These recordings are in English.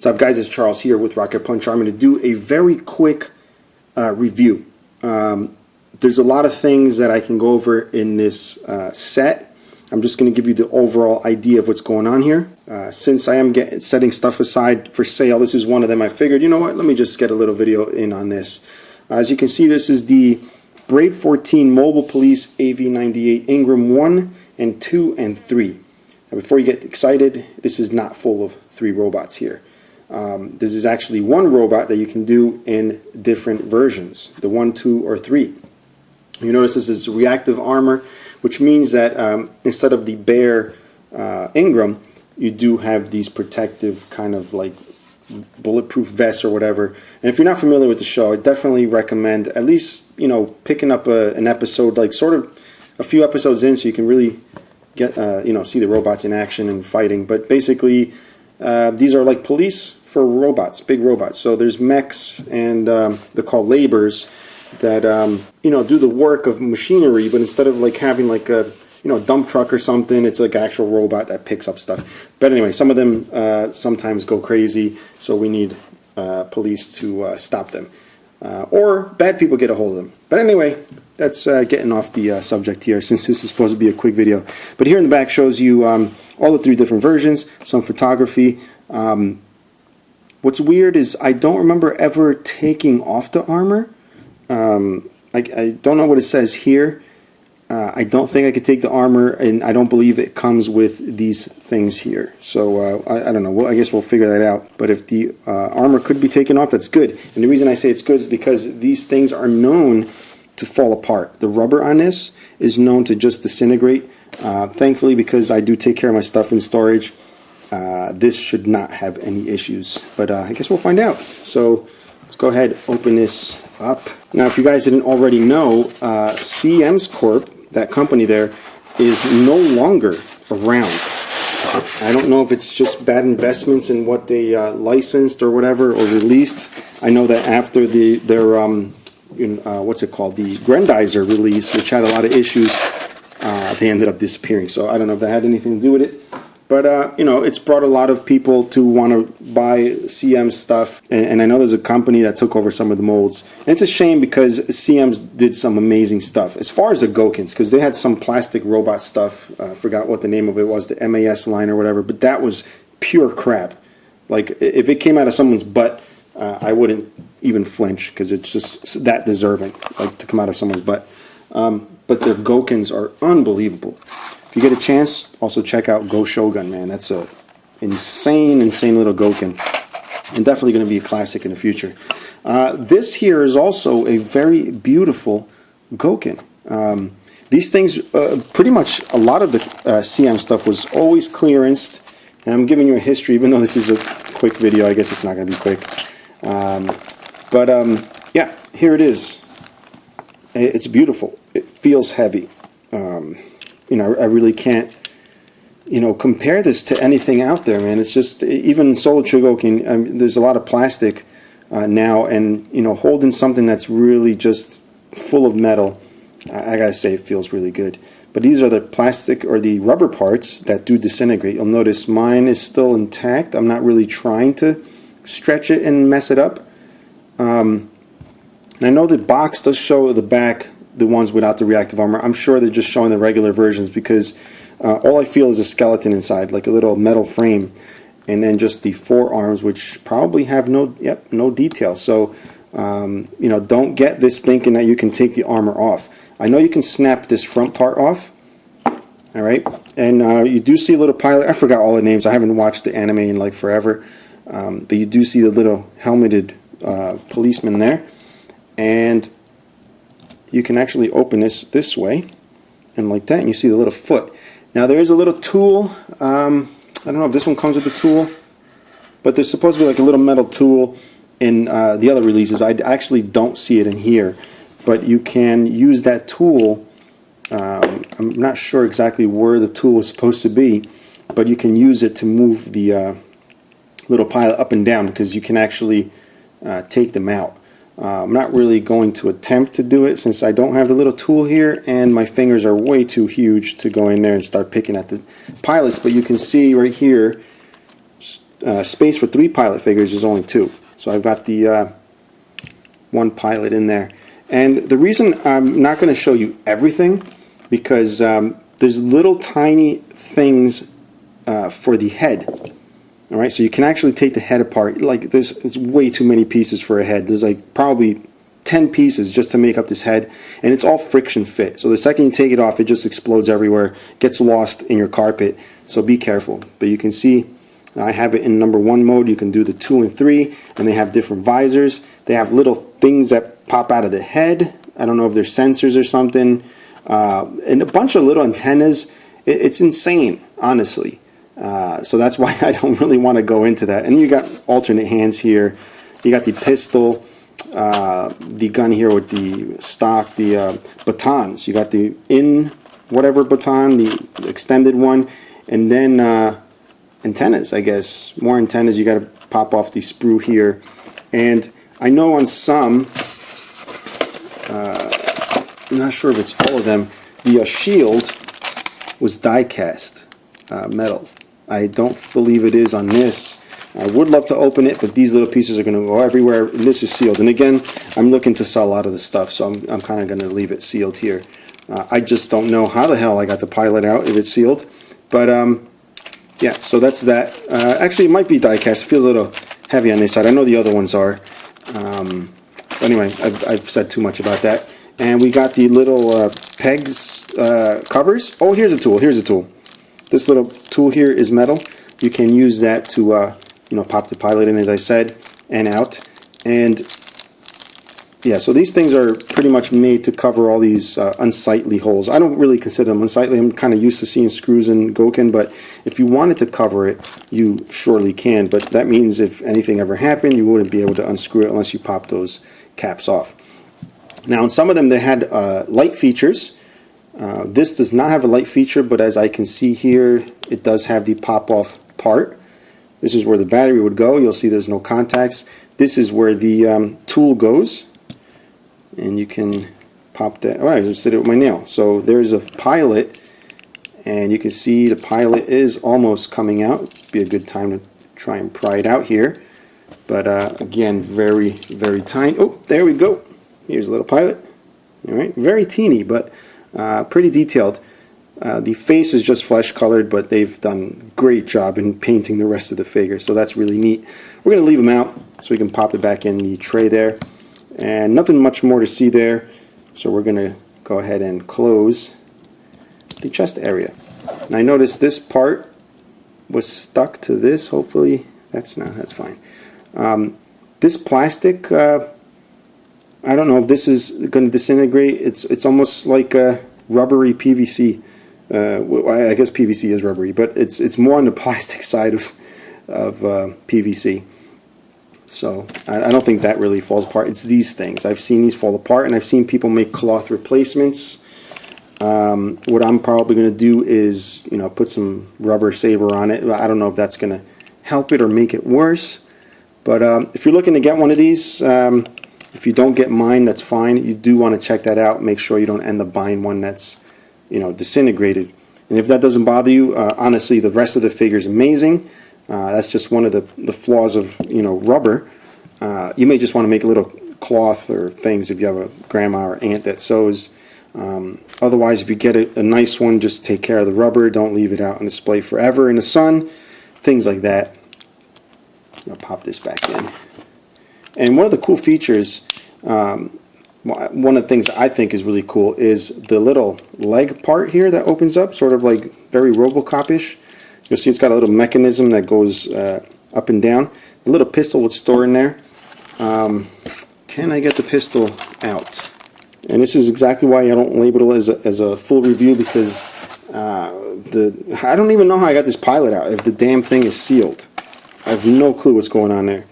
What's up, guys? It's Charles here with Rocket Punch. I'm going to do a very quick review. There's a lot of things that I can go over in this set. I'm just going to give you the overall idea of what's going on here. Since I am setting stuff aside for sale, this is one of them. I figured, you know what, let me just get a little video in on this. As you can see, this is the Brave 14 Mobile Police AV-98 Ingram 1 and 2 and 3. Now, before you get excited, this is not full of 3 robots here. This is actually one robot that you can do in different versions, the 1, 2, or 3. You notice this is reactive armor, which means that instead of the bare Ingram, you do have these protective kind of like bulletproof vests or whatever. And if you're not familiar with the show, I definitely recommend at least, you know, picking up an episode, like sort of a few episodes in, so you can really get you know, see the robots in action and fighting. But basically, these are like police for robots, big robots. So there's mechs, and they're called labors that you know, do the work of machinery, but instead of like having like a, you know, dump truck or something, it's like an actual robot that picks up stuff. But anyway, some of them sometimes go crazy, so we need police to stop them, or bad people get a hold of them. But anyway, that's getting off the subject here, since this is supposed to be a quick video. But here in the back shows you all the 3 different versions, some photography. What's weird is I don't remember ever taking off the armor. I don't know what it says here. I don't think I could take the armor, and I don't believe it comes with these things here. So I don't know. Well, I guess we'll figure that out. But if the armor could be taken off, that's good. And the reason I say it's good is because these things are known to fall apart. The rubber on this is known to just disintegrate. Thankfully, because I do take care of my stuff in storage, this should not have any issues. But I guess we'll find out. So let's go ahead, open this up. Now, if you guys didn't already know, CM's Corp, that company there, is no longer around. I don't know if it's just bad investments in what they licensed or whatever, or released. I know that after their what's it called, the Grendizer release, which had a lot of issues, they ended up disappearing. So I don't know if that had anything to do with it. But, you know, it's brought a lot of people to want to buy CM stuff. And I know there's a company that took over some of the molds. And it's a shame because CM's did some amazing stuff. As far as the Gokins, because they had some plastic robot stuff. I forgot what the name of it was, the MAS line or whatever. But that was pure crap. Like, if it came out of someone's butt, I wouldn't even flinch, because it's just that deserving, like, to come out of someone's butt. But their Gokins are unbelievable. If you get a chance, also check out Go Shogun, man. That's a insane little Gokin, and definitely going to be a classic in the future. This here is also a very beautiful Gokin. These things, pretty much a lot of the CM stuff was always clearanced, and I'm giving you a history, even though this is a quick video. I guess it's not going to be quick. Yeah, here it is. It's beautiful. It feels heavy. You know, I really can't, you know, compare this to anything out there, man. It's just, even Solo Chogokin, there's a lot of plastic now, and, you know, holding something that's really just full of metal, I gotta say, it feels really good. But these are the plastic or the rubber parts that do disintegrate. You'll notice mine is still intact. I'm not really trying to stretch it and mess it up. And I know the box does show the back, the ones without the reactive armor. I'm sure they're just showing the regular versions, because all I feel is a skeleton inside, like a little metal frame, and then just the forearms, which probably have no detail. So you know, don't get this thinking that you can take the armor off. I know you can snap this front part off, all right, and you do see a little pilot. I forgot all the names. I haven't watched the anime in like forever, but you do see the little helmeted policeman there, and you can actually open this way, and like that, and you see the little foot. Now there is a little tool. I don't know if this one comes with the tool, but there's supposed to be like a little metal tool in the other releases. I actually don't see it in here, but you can use that tool. I'm not sure exactly where the tool is supposed to be, but you can use it to move the little pilot up and down, because you can actually take them out. I'm not really going to attempt to do it, since I don't have the little tool here, and my fingers are way too huge to go in there and start picking at the pilots. But you can see right here, space for 3 pilot figures, there's only 2. So I've got the 1 pilot in there. And the reason I'm not going to show you everything, because there's little tiny things for the head. All right, so you can actually take the head apart. Like there's way too many pieces for a head. There's like probably 10 pieces just to make up this head, and it's all friction fit. So the second you take it off, it just explodes everywhere, gets lost in your carpet. So be careful. But you can see I have it in number 1 mode. You can do the 2 and 3, and they have different visors. They have little things that pop out of the head. I don't know if they're sensors or something, and a bunch of little antennas. It's insane, honestly. So that's why I don't really want to go into that. And you got alternate hands here. You got the pistol, the gun here with the stock, the batons. You got the whatever baton, the extended one, and then antennas, I guess. More antennas. You got to pop off the sprue here. And I know on some, I'm not sure if it's all of them, the shield was die cast metal. I don't believe it is on this. I would love to open it, but these little pieces are going to go everywhere. This is sealed. And again, I'm looking to sell a lot of this stuff, so I'm kind of going to leave it sealed here. I just don't know how the hell I got the pilot out if it's sealed. But yeah, so that's that. Actually, it might be die cast. It feels a little heavy on this side. I know the other ones are. Anyway, I've said too much about that. And we got the little pegs covers. Oh, here's a tool. Here's a tool. This little tool here is metal. You can use that to pop the pilot in, as I said, and out. And yeah, so these things are pretty much made to cover all these unsightly holes. I don't really consider them unsightly. I'm kind of used to seeing screws in Gokin, but if you wanted to cover it, you surely can. But that means if anything ever happened, you wouldn't be able to unscrew it unless you pop those caps off. Now, in some of them, they had light features. This does not have a light feature, but as I can see here, it does have the pop-off part. This is where the battery would go. You'll see there's no contacts. This is where the tool goes, and you can pop that. Oh, I just did it with my nail. So there's a pilot, and you can see the pilot is almost coming out. It'd be a good time to try and pry it out here. But again, very, very tiny. Oh, there we go. Here's a little pilot. All right, very teeny, but pretty detailed. The face is just flesh colored, but they've done a great job in painting the rest of the figure, so that's really neat. We're going to leave them out so we can pop it back in the tray there. And nothing much more to see there, so we're going to go ahead and close the chest area. And I noticed this part was stuck to this. Hopefully that's fine. This plastic, I don't know if this is going to disintegrate. It's almost like a rubbery PVC. I guess PVC is rubbery, but it's more on the plastic side of PVC. So I don't think that really falls apart. It's these things. I've seen these fall apart, and I've seen people make cloth replacements. What I'm probably going to do is put some rubber saver on it. I don't know if that's going to help it or make it worse. But if you're looking to get one of these, if you don't get mine, that's fine. You do want to check that out. Make sure you don't end up buying one that's disintegrated. And if that doesn't bother you, honestly, the rest of the figure is amazing. That's just one of the flaws of rubber. You may just want to make a little cloth or things if you have a grandma or aunt that sews. Otherwise, if you get a nice one, just take care of the rubber. Don't leave it out on display forever in the sun. Things like that. I'll pop this back in. And one of the cool features, one of the things I think is really cool is the little leg part here that opens up, sort of like very Robocop-ish. You'll see it's got a little mechanism that goes up and down. The little pistol would store in there. Can I get the pistol out? And this is exactly why I don't label it as a full review, because I don't even know how I got this pilot out if the damn thing is sealed. I have no clue what's going on there.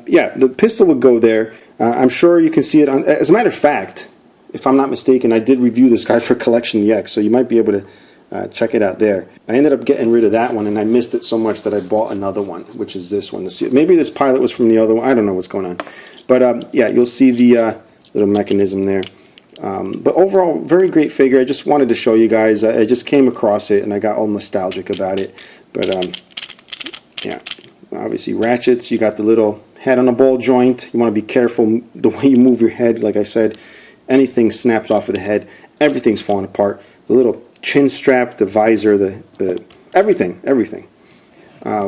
Yeah, the pistol would go there. I'm sure you can see it on. As a matter of fact, if I'm not mistaken, I did review this guy for Collection EX, so you might be able to check it out there. I ended up getting rid of that one, and I missed it so much that I bought another one, which is this one. Maybe this pilot was from the other one. I don't know what's going on. But yeah, you'll see the little mechanism there. But overall, very great figure. I just wanted to show you guys. I just came across it, and I got all nostalgic about it. But Yeah, obviously ratchets. You got the little head on a ball joint. You want to be careful the way you move your head. Like I said, anything snaps off of the head, everything's falling apart. The little chin strap, the visor, the everything.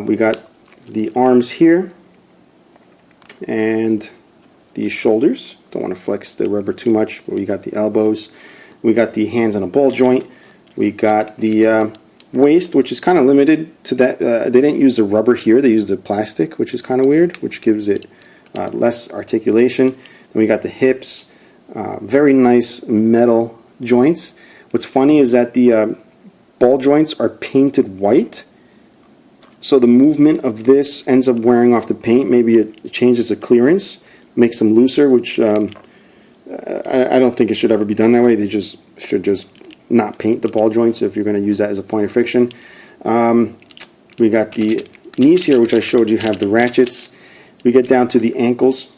We got the arms here and the shoulders. Don't want to flex the rubber too much, but we got the elbows. We got the hands on a ball joint. We got the waist, which is kind of limited to that. They didn't use the rubber here. They used the plastic, which is kind of weird, which gives it less articulation. Then we got the hips. Very nice metal joints. What's funny is that the ball joints are painted white. So the movement of this ends up wearing off the paint. Maybe it changes the clearance, makes them looser, which I don't think it should ever be done that way. They should just not paint the ball joints if you're going to use that as a point of friction. We got the knees here, which I showed you have the ratchets. We get down to the ankles.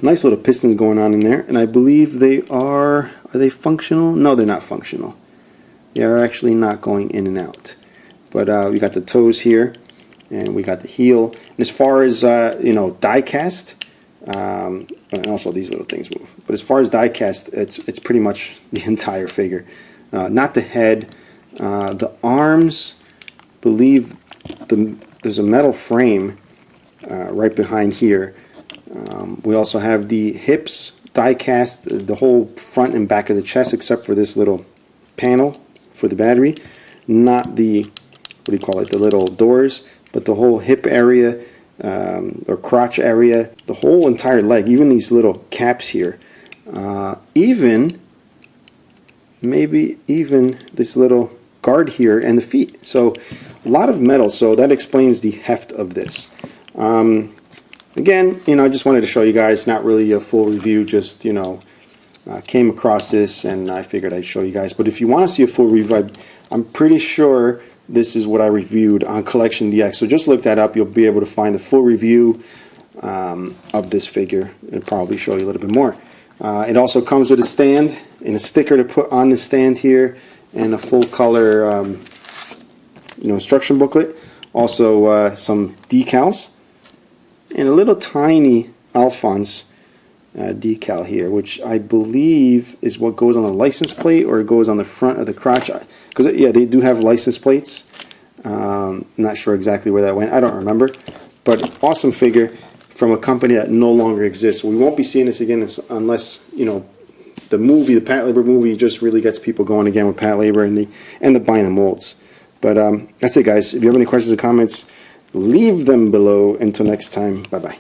Nice little pistons going on in there, and I believe they are they functional? No, they're not functional. They are actually not going in and out. But we got the toes here, and we got the heel. And as far as die cast, and also these little things move. But as far as die cast, it's pretty much the entire figure. Not the head, the arms. Believe there's a metal frame right behind here. We also have the hips die cast, the whole front and back of the chest, except for this little panel for the battery. Not the the little doors, but the whole hip area or crotch area, the whole entire leg, even these little caps here, maybe even this little guard here and the feet. So a lot of metal, so that explains the heft of this. Again, I just wanted to show you guys, not really a full review, just came across this and I figured I'd show you guys. But if you want to see a full review, I'm pretty sure this is what I reviewed on Collection DX. So just look that up. You'll be able to find the full review of this figure and probably show you a little bit more. It also comes with a stand and a sticker to put on the stand here, and a full color instruction booklet. Also some decals and a little tiny Alphonse decal here, which I believe is what goes on the license plate, or it goes on the front of the crotch. Because yeah, they do have license plates. Not sure exactly where that went. I don't remember. But awesome figure from a company that no longer exists. We won't be seeing this again unless the movie, the Patlabor movie, just really gets people going again with Patlabor and the buying the molds. But that's it, guys. If you have any questions or comments, leave them below. Until next time, bye bye.